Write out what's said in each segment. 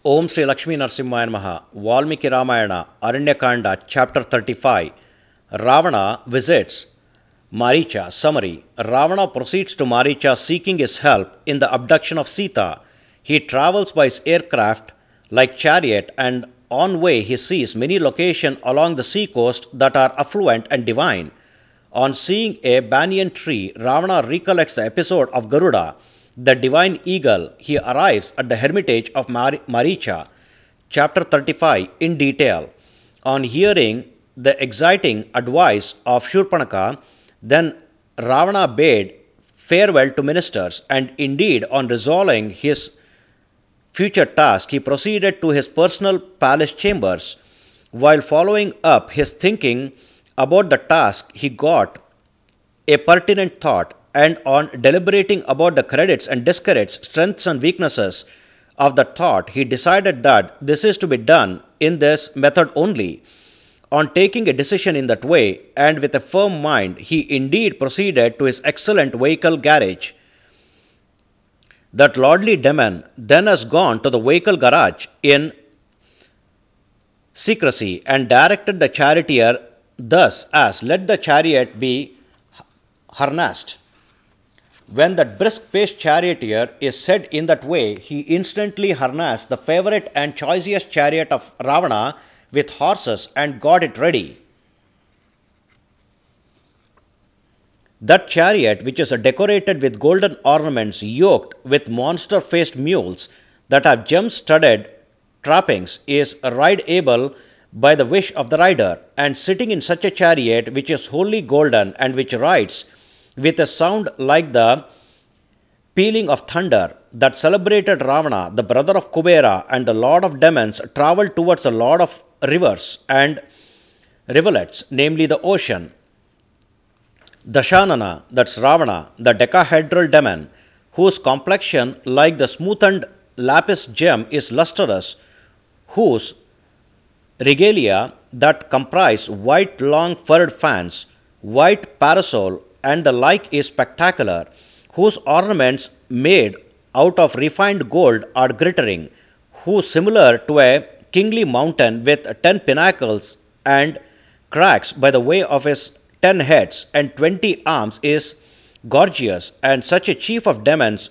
Om Sri Lakshmi Narsimhaya Namaha, Valmiki Ramayana, Aranya Kanda, Chapter 35. Ravana visits Marica. Summary. Ravana proceeds to Marica seeking his help in the abduction of Seetha. He travels by his aircraft like chariot, and on way he sees many locations along the seacoast that are affluent and divine. On seeing a banyan tree, Ravana recollects the episode of Garuda, the divine eagle. He arrives at the hermitage of Maareecha, chapter 35, in detail. On hearing the exciting advice of Shurpanaka, then Ravana bade farewell to ministers, and indeed, on resolving his future task, he proceeded to his personal palace chambers. While following up his thinking about the task, he got a pertinent thought, and on deliberating about the credits and discredits, strengths and weaknesses of the thought, he decided that this is to be done in this method only. On taking a decision in that way, and with a firm mind, he indeed proceeded to his excellent vehicle garage. That lordly demon then has gone to the vehicle garage in secrecy and directed the charioteer thus as, let the chariot be harnessed. When that brisk-paced charioteer is said in that way, he instantly harnessed the favorite and choicest chariot of Ravana with horses and got it ready. That chariot, which is decorated with golden ornaments, yoked with monster-faced mules that have gem-studded trappings, is rideable by the wish of the rider, and sitting in such a chariot which is wholly golden and which rides with a sound like the pealing of thunder, that celebrated Ravana, the brother of Kubera and the lord of demons, travelled towards the lord of rivers and rivulets, namely the ocean. Dashanana, that's Ravana, the decahedral demon, whose complexion, like the smoothened lapis gem, is lustrous, whose regalia that comprise white long furred fans, white parasol, and the like is spectacular, whose ornaments made out of refined gold are glittering, who similar to a kingly mountain with 10 pinnacles and cracks by the way of his 10 heads and 20 arms is gorgeous, and such a chief of demons,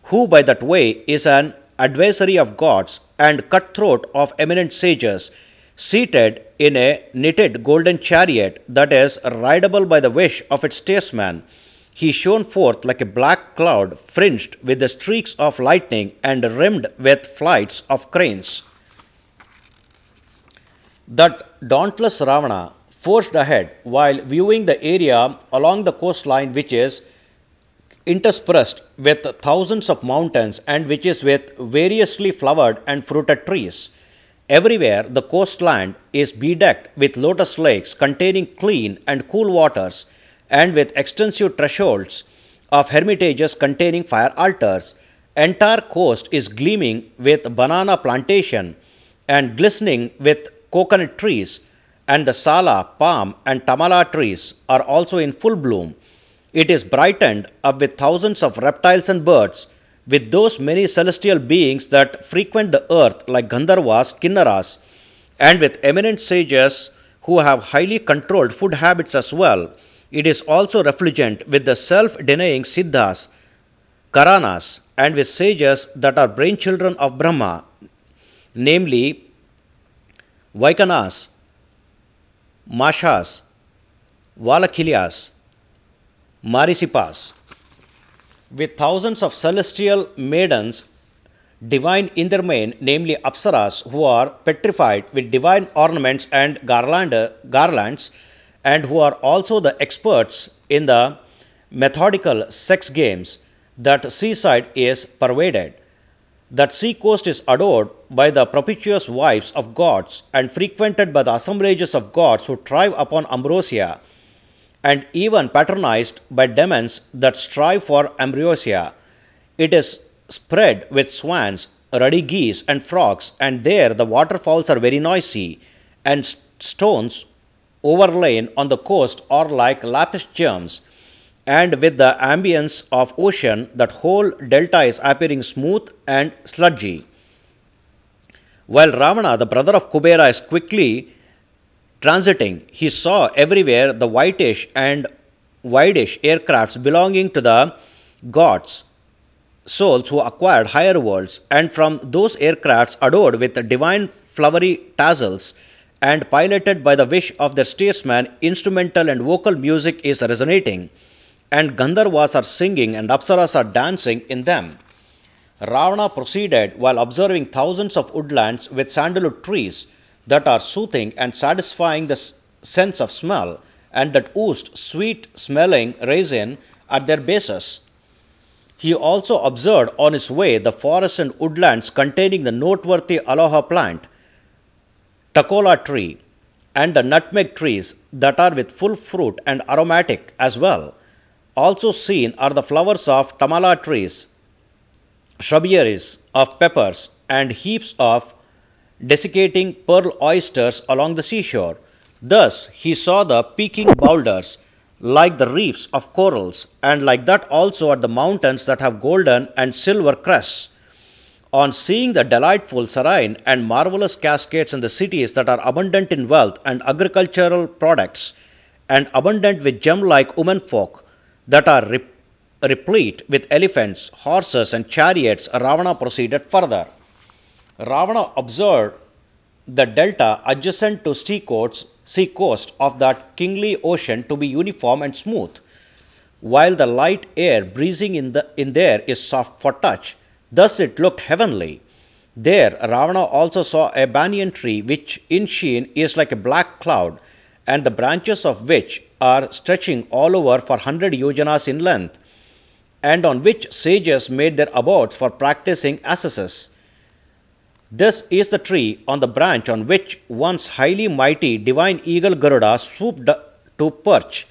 who by that way is an adversary of gods and cutthroat of eminent sages, seated in a knitted golden chariot that is rideable by the wish of its steersman. He shone forth like a black cloud fringed with the streaks of lightning and rimmed with flights of cranes. That dauntless Ravana forged ahead while viewing the area along the coastline, which is interspersed with thousands of mountains and which is with variously flowered and fruited trees. Everywhere the coastland is bedecked with lotus lakes containing clean and cool waters, and with extensive thresholds of hermitages containing fire altars. Entire coast is gleaming with banana plantation and glistening with coconut trees, and the sala, palm, and tamala trees are also in full bloom. It is brightened up with thousands of reptiles and birds, with those many celestial beings that frequent the earth like Gandharvas, Kinnaras, and with eminent sages who have highly controlled food habits as well. It is also refulgent with the self-denying Siddhas, Karanas, and with sages that are brainchildren of Brahma, namely Vaikanas, Mashas, Valakilyas, Marisipas, with thousands of celestial maidens, divine in their mane, namely Apsaras, who are petrified with divine ornaments and garlands, and who are also the experts in the methodical sex games. That seaside is pervaded. That seacoast is adored by the propitious wives of gods and frequented by the assemblages of gods who thrive upon ambrosia, and even patronized by demons that strive for ambrosia. It is spread with swans, ruddy geese, and frogs, and there the waterfalls are very noisy, and stones overlain on the coast are like lapis gems, and with the ambience of ocean, that whole delta is appearing smooth and sludgy. While Ravana, the brother of Kubera, is quickly transiting, he saw everywhere the whitish and wideish aircrafts belonging to the gods, souls who acquired higher worlds, and from those aircrafts adorned with divine flowery tassels and piloted by the wish of their steersman, instrumental and vocal music is resonating, and Gandharvas are singing and Apsaras are dancing in them. Ravana proceeded while observing thousands of woodlands with sandalwood trees that are soothing and satisfying the sense of smell, and that oozed sweet smelling resin at their bases. He also observed on his way the forests and woodlands containing the noteworthy aloha plant, takola tree, and the nutmeg trees that are with full fruit and aromatic as well. Also seen are the flowers of tamala trees, shrubberies of peppers, and heaps of desiccating pearl oysters along the seashore. Thus he saw the peaking boulders like the reefs of corals, and like that also at the mountains that have golden and silver crests. On seeing the delightful, serene, and marvelous cascades in the cities that are abundant in wealth and agricultural products, and abundant with gem-like womenfolk that are replete with elephants, horses, and chariots, Ravana proceeded further. Ravana observed the delta adjacent to seacoast of that kingly ocean to be uniform and smooth, while the light air breezing in there is soft for touch. Thus it looked heavenly. There Ravana also saw a banyan tree which in sheen is like a black cloud, and the branches of which are stretching all over for 100 yojanas in length, and on which sages made their abodes for practicing ascesis. This is the tree on the branch on which once highly mighty divine eagle Garuda swooped to perch,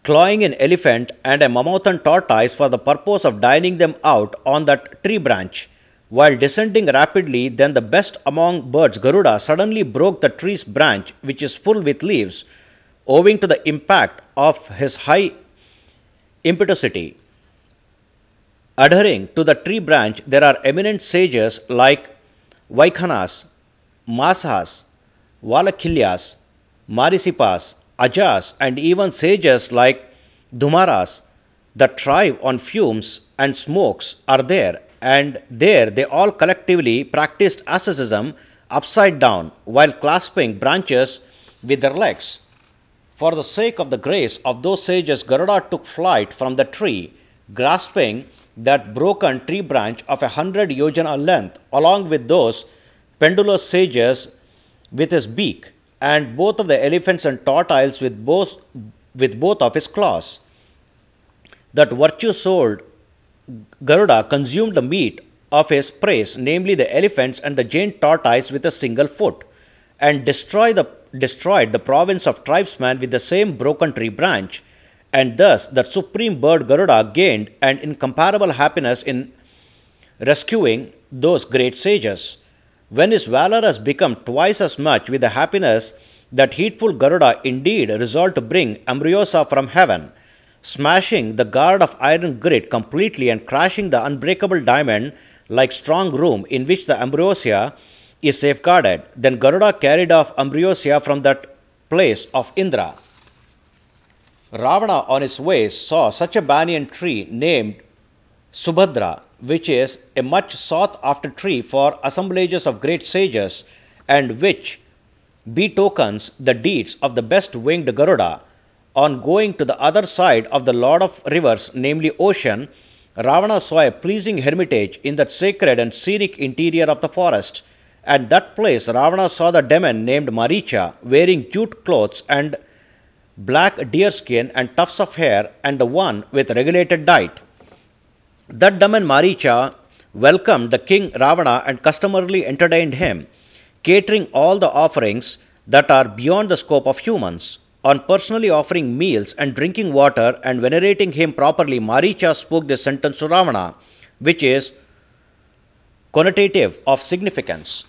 clawing an elephant and a mammoth tortoise for the purpose of dining them out on that tree branch. While descending rapidly, then the best among birds, Garuda, suddenly broke the tree's branch, which is full with leaves, owing to the impact of his high impetuosity. Adhering to the tree branch, there are eminent sages like Vaikhanas, Masahas, Valakilyas, Marisipas, Ajas, and even sages like Dhumaras that thrive on fumes and smokes are there, and there they all collectively practiced asceticism upside down while clasping branches with their legs. For the sake of the grace of those sages, Garuda took flight from the tree, grasping that broken tree branch of 100 yojana length, along with those pendulous sages with his beak, and both of the elephants and tortoises with both of his claws. That virtue-souled Garuda consumed the meat of his prey, namely the elephants and the giant tortoise, with a single foot, and destroyed the province of tribesmen with the same broken tree branch. And thus that supreme bird Garuda gained an incomparable happiness in rescuing those great sages. When his valor has become twice as much with the happiness, that heedful Garuda indeed resolved to bring Ambrosia from heaven, smashing the guard of iron grit completely and crashing the unbreakable diamond like strong room in which the Ambrosia is safeguarded. Then Garuda carried off Ambrosia from that place of Indra. Ravana on his way saw such a banyan tree named Subhadra, which is a much sought after tree for assemblages of great sages, and which betokens the deeds of the best winged Garuda. On going to the other side of the Lord of Rivers, namely ocean, Ravana saw a pleasing hermitage in that sacred and scenic interior of the forest. At that place Ravana saw the demon named Marica, wearing jute clothes and black deerskin and tufts of hair, and the one with regulated diet. That demon Maareecha welcomed the king Ravana and customarily entertained him, catering all the offerings that are beyond the scope of humans. On personally offering meals and drinking water and venerating him properly, Maareecha spoke this sentence to Ravana, which is connotative of significance.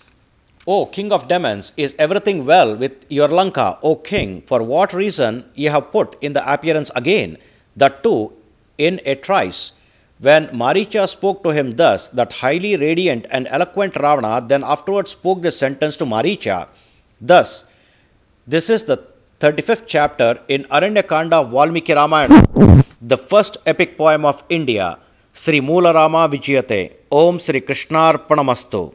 O king of demons, is everything well with your Lanka, O king? For what reason ye have put in the appearance again, that too in a trice? When Maareecha spoke to him thus, that highly radiant and eloquent Ravana then afterwards spoke this sentence to Maareecha. Thus, this is the 35th chapter in Aranya Kanda of Valmiki Ramayana, the first epic poem of India. Sri Moola Rama Vijayate. Om Sri Krishnarpanamastu.